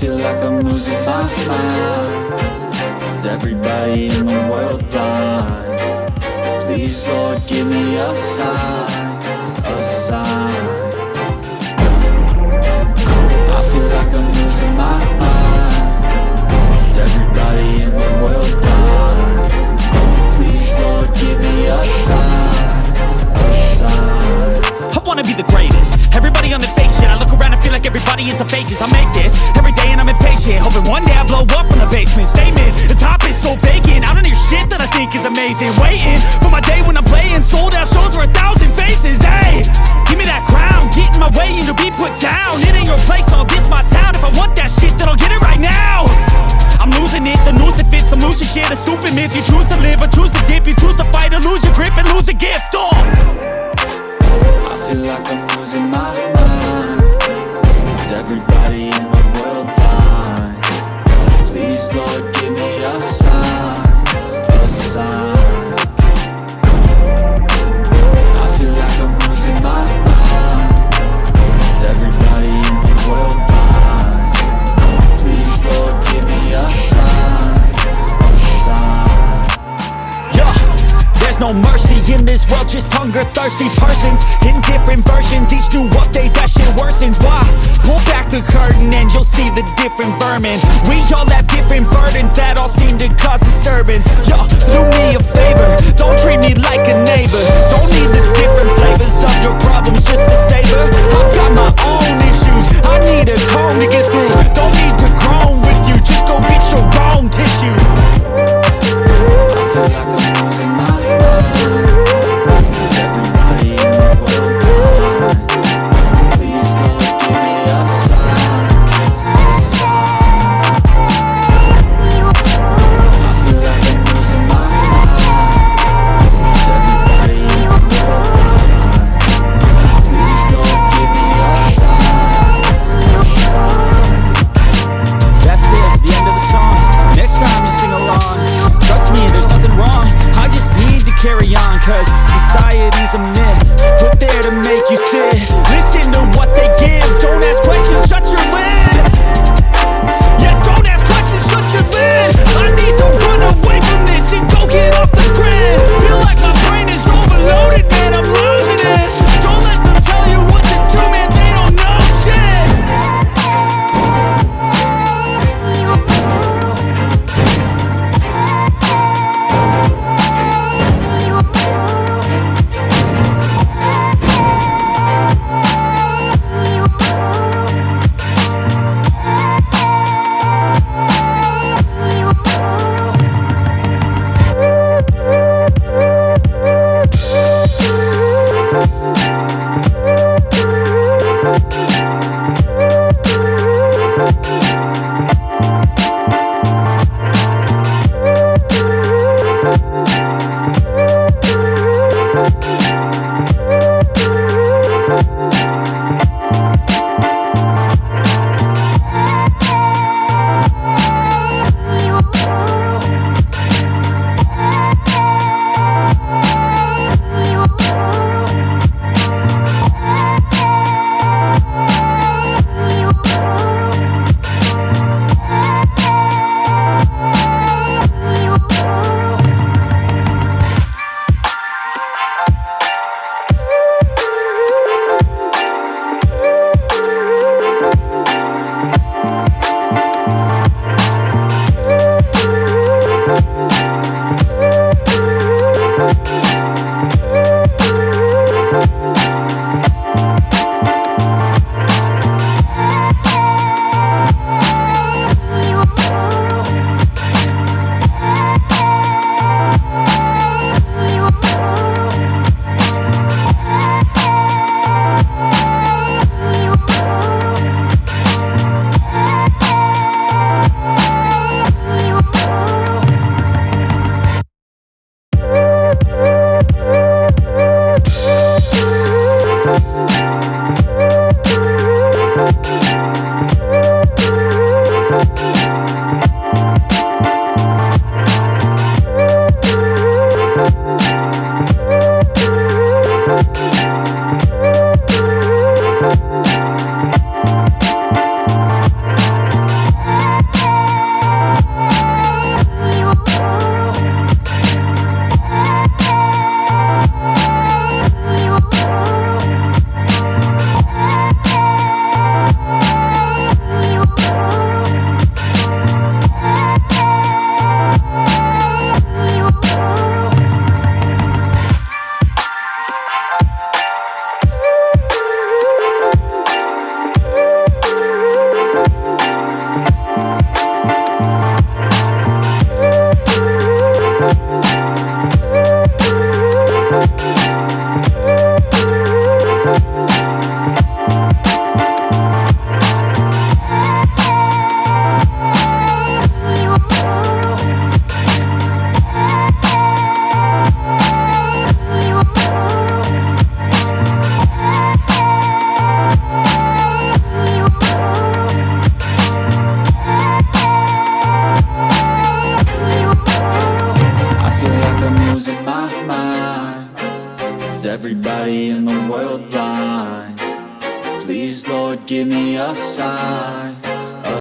feel like I'm losing my mind. Is everybody in the world blind? Please, Lord, give me a sign, a sign. I feel like I'm losing my mind. Is everybody in the world blind? Please, Lord, give me a sign, a sign. I wanna be the greatest. Everybody on the fake shit. I look around and feel like everybody is the fakest. I make this every day and I'm impatient, hoping one day I blow up from the basement. Statement, the top is so vacant. I don't hear shit that I think is amazing. Waiting for my day when I'm playing sold out shows for 1,000 faces. Hey, give me that crown, get in my way and you'll be put down. It ain't your place, no, this my town. If I want that shit, then I'll get it right now. I'm losing it, the noose it fits. I'm losing shit, a stupid myth. You choose to live or choose to dip. You choose to fight or lose your grip and lose a gift. I feel like I'm losing my mind. Is everybody in the world blind? Please, Lord, give me a sign, a sign. I feel like I'm losing my mind. Is everybody in the world blind? Please, Lord, give me a sign, a sign. Yeah, there's no mercy in this world, just hunger-thirsty persons in different versions, each new update that shit worsens. Why? Pull back the curtain and you'll see the different vermin. We all have different burdens that all seem to cause disturbance. Yo, do me a favor, don't treat me like a neighbor. Don't need the different flavors of your problems just to savor. I've got my own issues, I need a comb to get through. Don't need to groan with you, just go get your own tissue. I feel like I'm losing my mind. Is everybody in the world blind? Please, Lord, give me a sign, a sign. I feel like I'm losing my mind. Is everybody in the world blind? Please, Lord, give me a sign, Is everybody in the world blind? Please, Lord, give me a sign.